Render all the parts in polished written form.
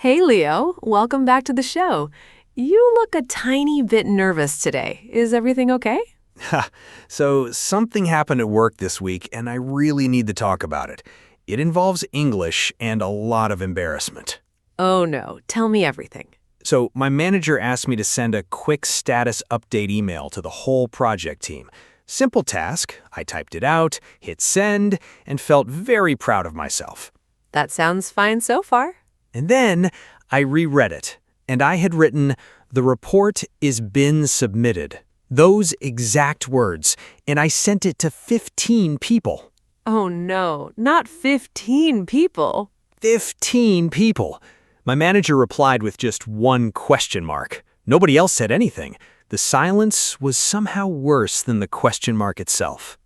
Hey Leo, welcome back to the show. You look a tiny bit nervous today. Is everything okay? Ha, so something happened at work this week, and I really need to talk about it. It involves English and a lot of embarrassment. Oh no, tell me everything. So my manager asked me to send a quick status update email to the whole project team. Simple task, I typed it out, hit send, and felt very proud of myself. That sounds fine so far. And then I reread it, and I had written, "The report is been submitted." Those exact words, and I sent it to 15 people. Oh no, not 15 people. 15 people. My manager replied with just one question mark. Nobody else said anything. The silence was somehow worse than the question mark itself.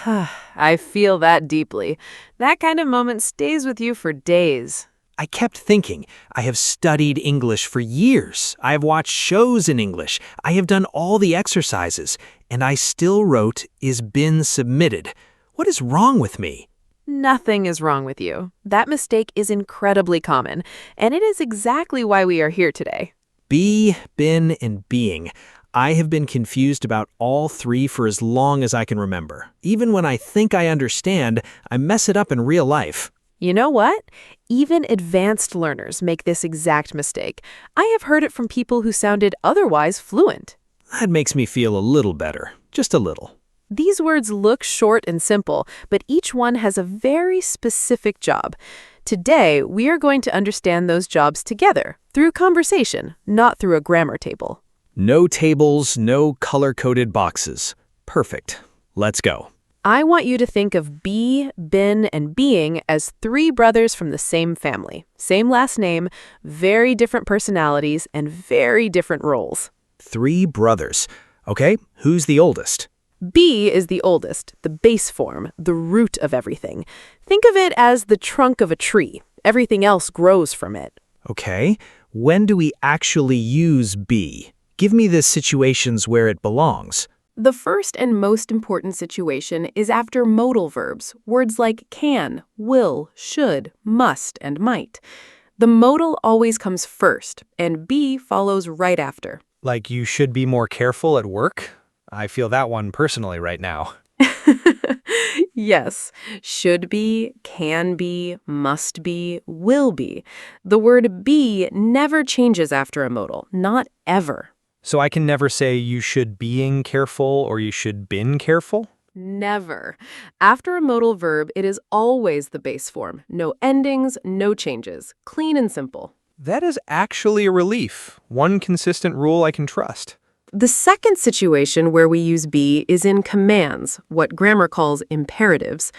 I feel that deeply. That kind of moment stays with you for days. I kept thinking, I have studied English for years. I have watched shows in English. I have done all the exercises. And I still wrote, "is been submitted." What is wrong with me? Nothing is wrong with you. That mistake is incredibly common, and it is exactly why we are here today. Be, been, and being. I have been confused about all three for as long as I can remember. Even when I think I understand, I mess it up in real life. You know what? Even advanced learners make this exact mistake. I have heard it from people who sounded otherwise fluent. That makes me feel a little better. Just a little. These words look short and simple, but each one has a very specific job. Today, we are going to understand those jobs together, through conversation, not through a grammar table. No tables, no color-coded boxes. Perfect. Let's go. I want you to think of be, been, and being as three brothers from the same family. Same last name, very different personalities, and very different roles. Three brothers. Okay, who's the oldest? Be is the oldest, the base form, the root of everything. Think of it as the trunk of a tree. Everything else grows from it. Okay, when do we actually use be? Give me the situations where it belongs. The first and most important situation is after modal verbs, words like can, will, should, must, and might. The modal always comes first, and be follows right after. Like you should be more careful at work? I feel that one personally right now. Yes, should be, can be, must be, will be. The word be never changes after a modal, not ever. So I can never say you should being careful or you should been careful? Never. After a modal verb, it is always the base form. No endings, no changes. Clean and simple. That is actually a relief. One consistent rule I can trust. The second situation where we use be is in commands, what grammar calls imperatives.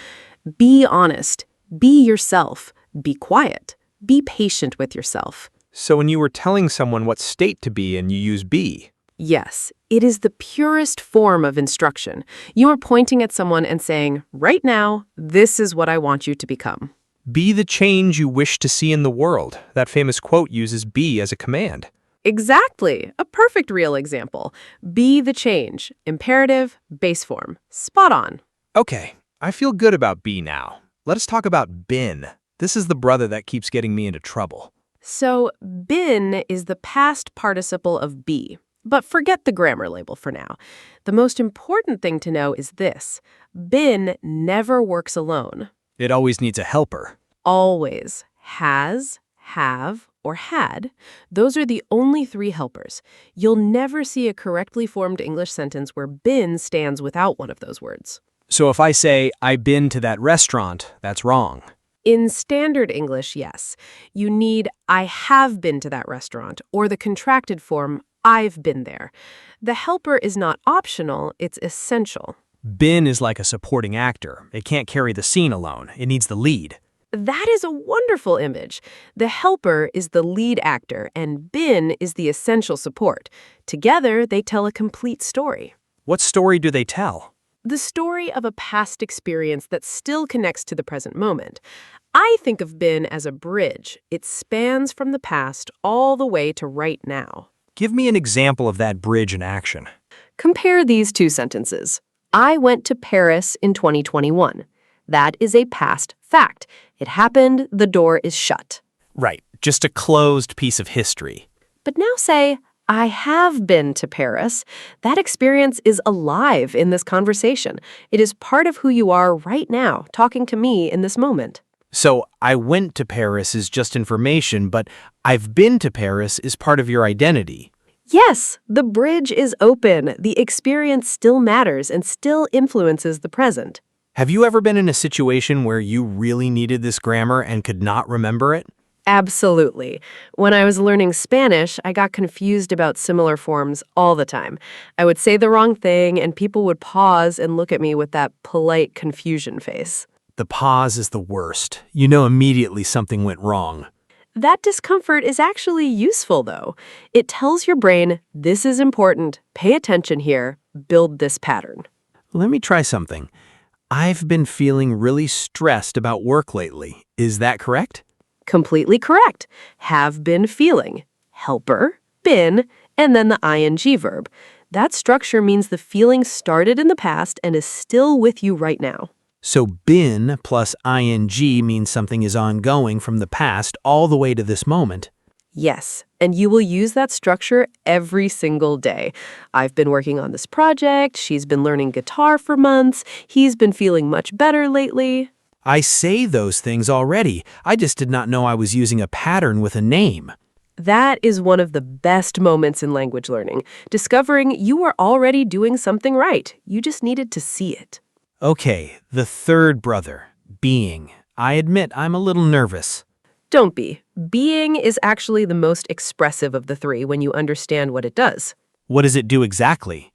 Be honest. Be yourself. Be quiet. Be patient with yourself. So when you were telling someone what state to be in, you use be. Yes, it is the purest form of instruction. You are pointing at someone and saying, right now, this is what I want you to become. Be the change you wish to see in the world. That famous quote uses be as a command. Exactly. A perfect real example. Be the change. Imperative, base form. Spot on. Okay, I feel good about be now. Let us talk about been. This is the brother that keeps getting me into trouble. So, been is the past participle of be. But forget the grammar label for now. The most important thing to know is this. Been never works alone. It always needs a helper. Always. Has, have, or had. Those are the only three helpers. You'll never see a correctly formed English sentence where been stands without one of those words. So if I say, I've been to that restaurant, that's wrong. In standard English, yes. You need I have been to that restaurant, or the contracted form, I've been there. The helper is not optional, it's essential. Been is like a supporting actor. It can't carry the scene alone. It needs the lead. That is a wonderful image. The helper is the lead actor, and been is the essential support. Together, they tell a complete story. What story do they tell? The story of a past experience that still connects to the present moment. I think of been as a bridge. It spans from the past all the way to right now. Give me an example of that bridge in action. Compare these two sentences. I went to Paris in 2021. That is a past fact. It happened, the door is shut. Right, just a closed piece of history. But now say, I have been to Paris. That experience is alive in this conversation. It is part of who you are right now, talking to me in this moment. So I went to Paris is just information, but I've been to Paris is part of your identity. Yes, the bridge is open. The experience still matters and still influences the present. Have you ever been in a situation where you really needed this grammar and could not remember it? Absolutely. When I was learning Spanish, I got confused about similar forms all the time. I would say the wrong thing, and people would pause and look at me with that polite confusion face. The pause is the worst. You know immediately something went wrong. That discomfort is actually useful, though. It tells your brain, this is important, pay attention here, build this pattern. Let me try something. I've been feeling really stressed about work lately. Is that correct? Completely correct. Have been feeling. Helper, been, and then the ing verb. That structure means the feeling started in the past and is still with you right now. So been plus ing means something is ongoing from the past all the way to this moment. Yes, and you will use that structure every single day. I've been working on this project, she's been learning guitar for months, he's been feeling much better lately. I say those things already. I just did not know I was using a pattern with a name. That is one of the best moments in language learning, discovering you are already doing something right. You just needed to see it. Okay, the third brother, being. I admit I'm a little nervous. Don't be. Being is actually the most expressive of the three when you understand what it does. What does it do exactly?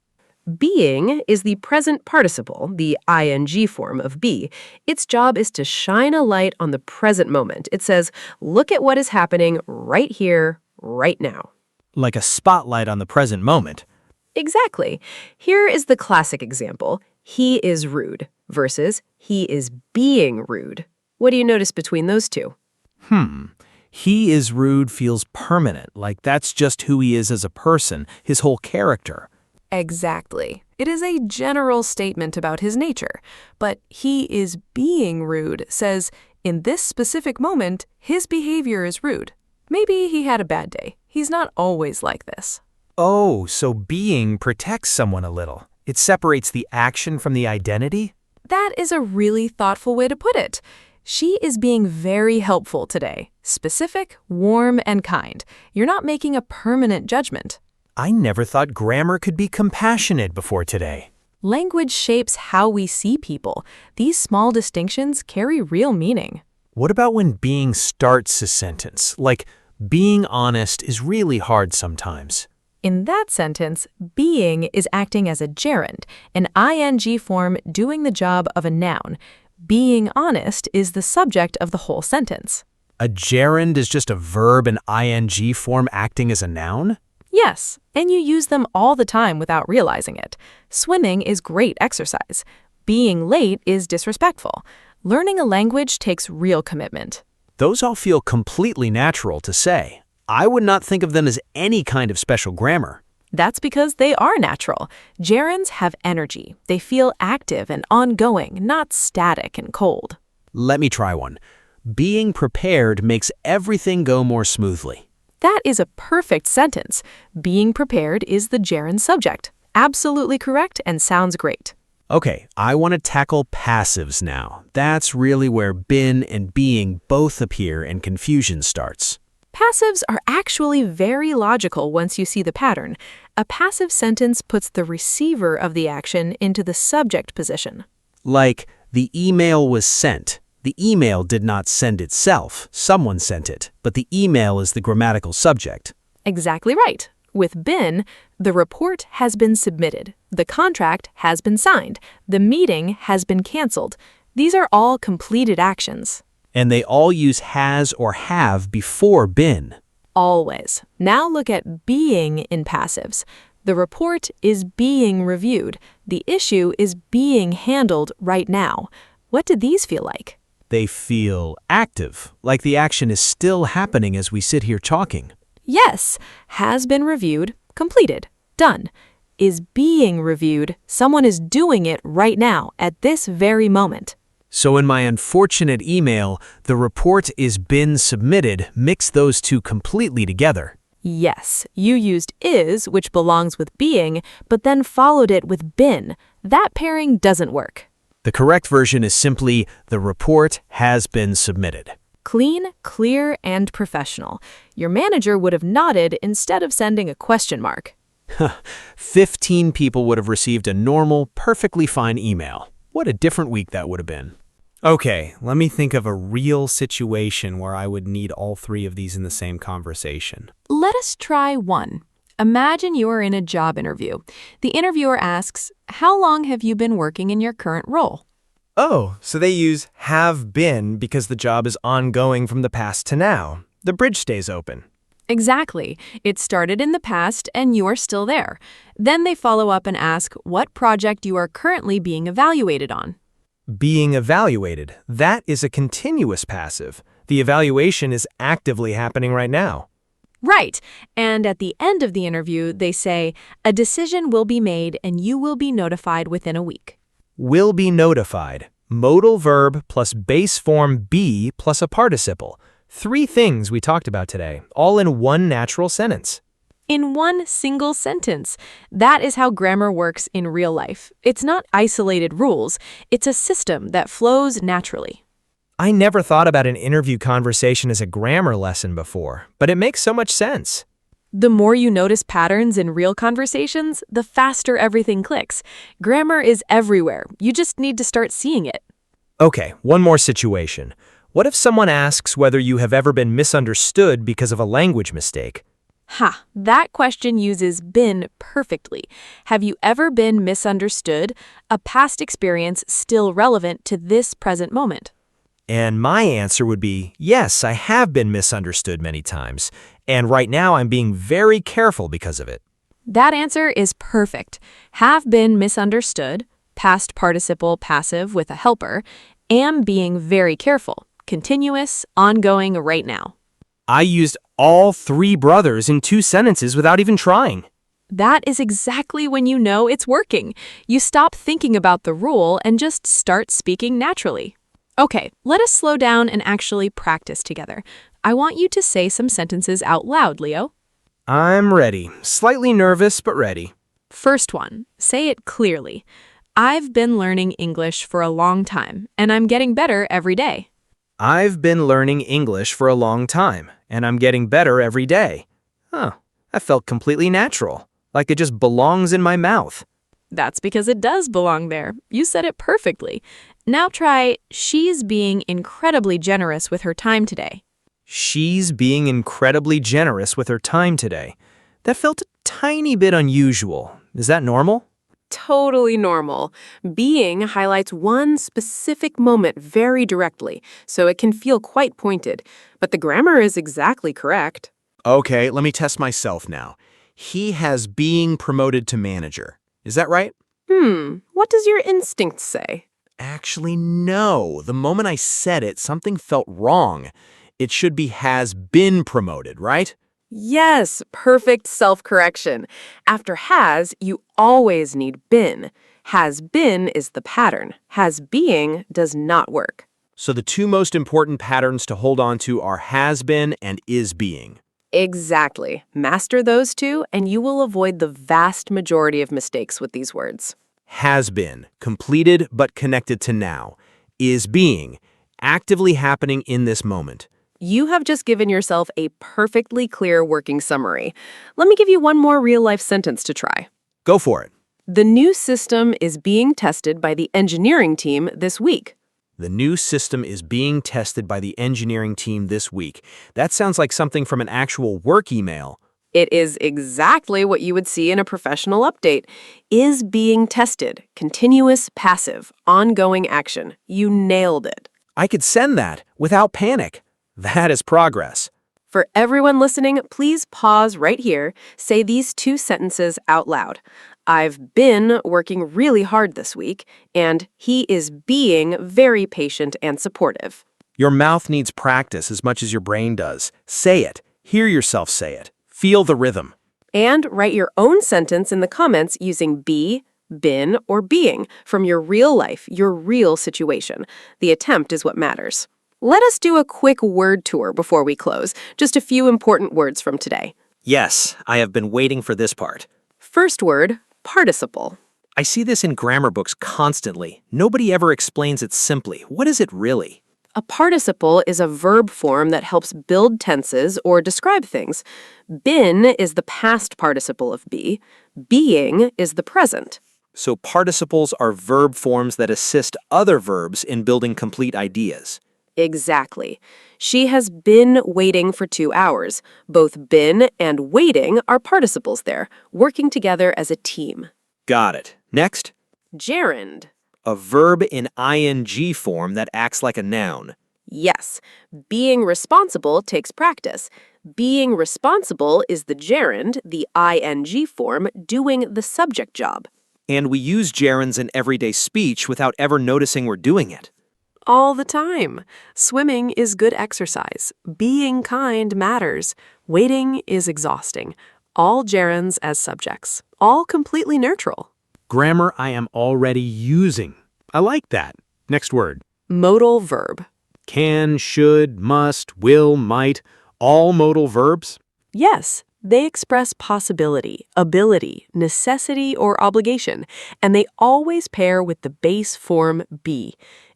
Being is the present participle, the ing form of be. Its job is to shine a light on the present moment. It says, look at what is happening right here, right now. Like a spotlight on the present moment. Exactly. Here is the classic example. He is rude versus he is being rude. What do you notice between those two? He is rude feels permanent, like that's just who he is as a person, his whole character. Exactly. It is a general statement about his nature, but he is being rude says, in this specific moment, his behavior is rude. Maybe he had a bad day. He's not always like this. Oh, so being protects someone a little. It separates the action from the identity? That is a really thoughtful way to put it. She is being very helpful today. Specific, warm, and kind. You're not making a permanent judgment. I never thought grammar could be compassionate before today. Language shapes how we see people. These small distinctions carry real meaning. What about when being starts a sentence? Like, being honest is really hard sometimes. In that sentence, being is acting as a gerund, an ing form doing the job of a noun. Being honest is the subject of the whole sentence. A gerund is just a verb in ing form acting as a noun? Yes, and you use them all the time without realizing it. Swimming is great exercise. Being late is disrespectful. Learning a language takes real commitment. Those all feel completely natural to say. I would not think of them as any kind of special grammar. That's because they are natural. Gerunds have energy. They feel active and ongoing, not static and cold. Let me try one. Being prepared makes everything go more smoothly. That is a perfect sentence. Being prepared is the gerund subject. Absolutely correct and sounds great. Okay, I want to tackle passives now. That's really where been and being both appear and confusion starts. Passives are actually very logical once you see the pattern. A passive sentence puts the receiver of the action into the subject position. Like, the email was sent. The email did not send itself. Someone sent it, but the email is the grammatical subject. Exactly right. With been, the report has been submitted. The contract has been signed. The meeting has been canceled. These are all completed actions. And they all use has or have before been. Always. Now look at being in passives. The report is being reviewed. The issue is being handled right now. What do these feel like? They feel active, like the action is still happening as we sit here talking. Yes, has been reviewed, completed, done. Is being reviewed, someone is doing it right now, at this very moment. So in my unfortunate email, the report is been submitted mixed those two completely together. Yes, you used is, which belongs with being, but then followed it with been. That pairing doesn't work. The correct version is simply the report has been submitted. Clean, clear, and professional. Your manager would have nodded instead of sending a question mark. 15 people would have received a normal, perfectly fine email. What a different week that would have been. Okay, let me think of a real situation where I would need all three of these in the same conversation. Let us try one. Imagine you are in a job interview. The interviewer asks, "How long have you been working in your current role?" Oh, so they use have been because the job is ongoing from the past to now. The bridge stays open. Exactly. It started in the past and you are still there. Then they follow up and ask what project you are currently being evaluated on. Being evaluated, that is a continuous passive. The evaluation is actively happening right now. Right. And at the end of the interview, they say, "A decision will be made and you will be notified within a week." Will be notified. Modal verb plus base form be plus a participle. 3 things we talked about today, all in one natural sentence. In one single sentence. That is how grammar works in real life. It's not isolated rules. It's a system that flows naturally. I never thought about an interview conversation as a grammar lesson before, but it makes so much sense. The more you notice patterns in real conversations, the faster everything clicks. Grammar is everywhere. You just need to start seeing it. Okay, one more situation. What if someone asks whether you have ever been misunderstood because of a language mistake? That question uses been perfectly. Have you ever been misunderstood? A past experience still relevant to this present moment. And my answer would be, yes, I have been misunderstood many times. And right now I'm being very careful because of it. That answer is perfect. Have been misunderstood, past participle passive with a helper, am being very careful, continuous, ongoing right now. I used all 3 brothers in 2 sentences without even trying. That is exactly when you know it's working. You stop thinking about the rule and just start speaking naturally. Okay, let us slow down and actually practice together. I want you to say some sentences out loud, Leo. I'm ready. Slightly nervous, but ready. First one, say it clearly. I've been learning English for a long time, and I'm getting better every day. I've been learning English for a long time, and I'm getting better every day. That felt completely natural, like it just belongs in my mouth. That's because it does belong there. You said it perfectly. Now try, she's being incredibly generous with her time today. She's being incredibly generous with her time today. That felt a tiny bit unusual. Is that normal? Totally normal. Being highlights one specific moment very directly, so it can feel quite pointed. But the grammar is exactly correct. Okay, let me test myself now. He has being promoted to manager. Is that right? What does your instinct say? Actually, no. The moment I said it, something felt wrong. It should be has been promoted, right? Yes, perfect self-correction. After has, you always need been. Has been is the pattern. Has being does not work. So the 2 most important patterns to hold on to are has been and is being. Exactly. Master those 2, and you will avoid the vast majority of mistakes with these words. Has been, completed but connected to now. Is being, actively happening in this moment. You have just given yourself a perfectly clear working summary. Let me give you one more real-life sentence to try. Go for it. The new system is being tested by the engineering team this week. The new system is being tested by the engineering team this week. That sounds like something from an actual work email. It is exactly what you would see in a professional update. Is being tested. Continuous, passive, ongoing action. You nailed it. I could send that without panic. That is progress. For everyone listening, please pause right here. Say these 2 sentences out loud. I've been working really hard this week, and he is being very patient and supportive. Your mouth needs practice as much as your brain does. Say it. Hear yourself say it. Feel the rhythm. And write your own sentence in the comments using be, been or being, from your real life, your real situation. The attempt is what matters. Let us do a quick word tour before we close. Just a few important words from today. Yes, I have been waiting for this part. First word, participle. I see this in grammar books constantly. Nobody ever explains it simply. What is it really? A participle is a verb form that helps build tenses or describe things. Been is the past participle of be. Being is the present. So participles are verb forms that assist other verbs in building complete ideas. Exactly. She has been waiting for 2 hours. Both been and waiting are participles there, working together as a team. Got it. Next, Gerund. a verb in ing form that acts like a noun. Yes, being responsible takes practice. Being responsible is the gerund, the ing form, doing the subject job. And we use gerunds in everyday speech without ever noticing we're doing it. All the time. Swimming is good exercise. Being kind matters. Waiting is exhausting. All gerunds as subjects. All completely neutral. Grammar I am already using. I like that. Next word. Modal verb. Can, should, must, will, might. All modal verbs? Yes, they express possibility, ability, necessity, or obligation, and they always pair with the base form be.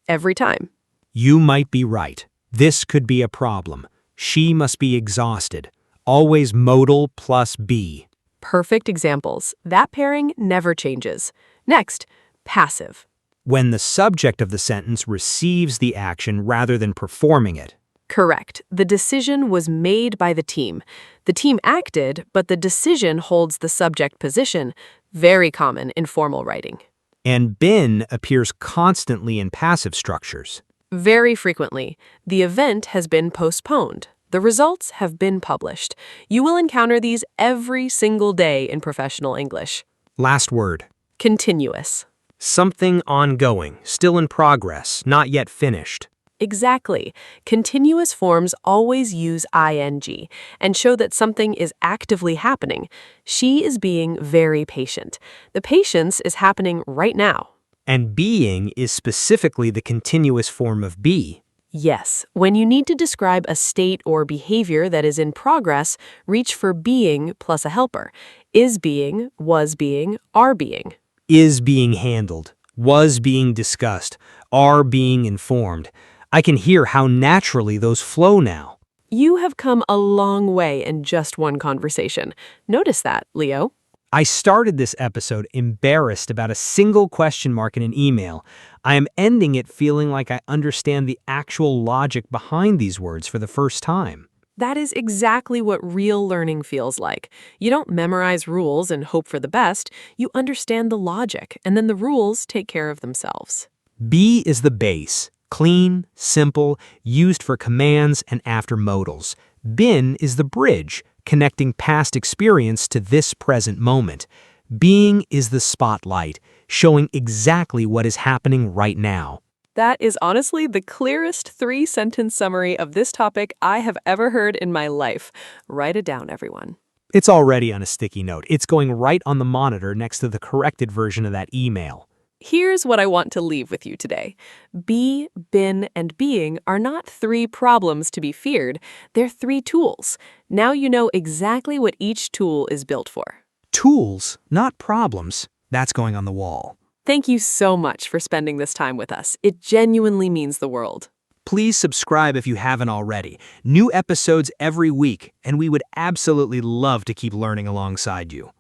Every time. You might be right. This could be a problem. She must be exhausted. Always modal plus be. Perfect examples. That pairing never changes. Next, passive. When the subject of the sentence receives the action rather than performing it. Correct. The decision was made by the team. The team acted, but the decision holds the subject position. Very common in formal writing. And been appears constantly in passive structures. Very frequently. The event has been postponed. The results have been published. You will encounter these every single day in professional English. Last word. Continuous. Something ongoing, still in progress, not yet finished. Exactly. Continuous forms always use ing and show that something is actively happening. She is being very patient. The patience is happening right now. And being is specifically the continuous form of be. Yes, when you need to describe a state or behavior that is in progress, reach for being plus a helper. Is being, was being, are being. Is being handled, was being discussed, are being informed. I can hear how naturally those flow now. You have come a long way in just one conversation. Notice that, Leo. I started this episode embarrassed about a single question mark in an email. I am ending it feeling like I understand the actual logic behind these words for the first time. That is exactly what real learning feels like. You don't memorize rules and hope for the best. You understand the logic, and then the rules take care of themselves. Be is the base, clean, simple, used for commands and after modals. Been is the bridge, connecting past experience to this present moment. Being is the spotlight, showing exactly what is happening right now. That is honestly the clearest 3-sentence summary of this topic I have ever heard in my life. Write it down, everyone. It's already on a sticky note. It's going right on the monitor next to the corrected version of that email. Here's what I want to leave with you today. Be, been, and being are not 3 problems to be feared. They're 3 tools. Now you know exactly what each tool is built for. Tools, not problems. That's going on the wall. Thank you so much for spending this time with us. It genuinely means the world. Please subscribe if you haven't already. New episodes every week, and we would absolutely love to keep learning alongside you.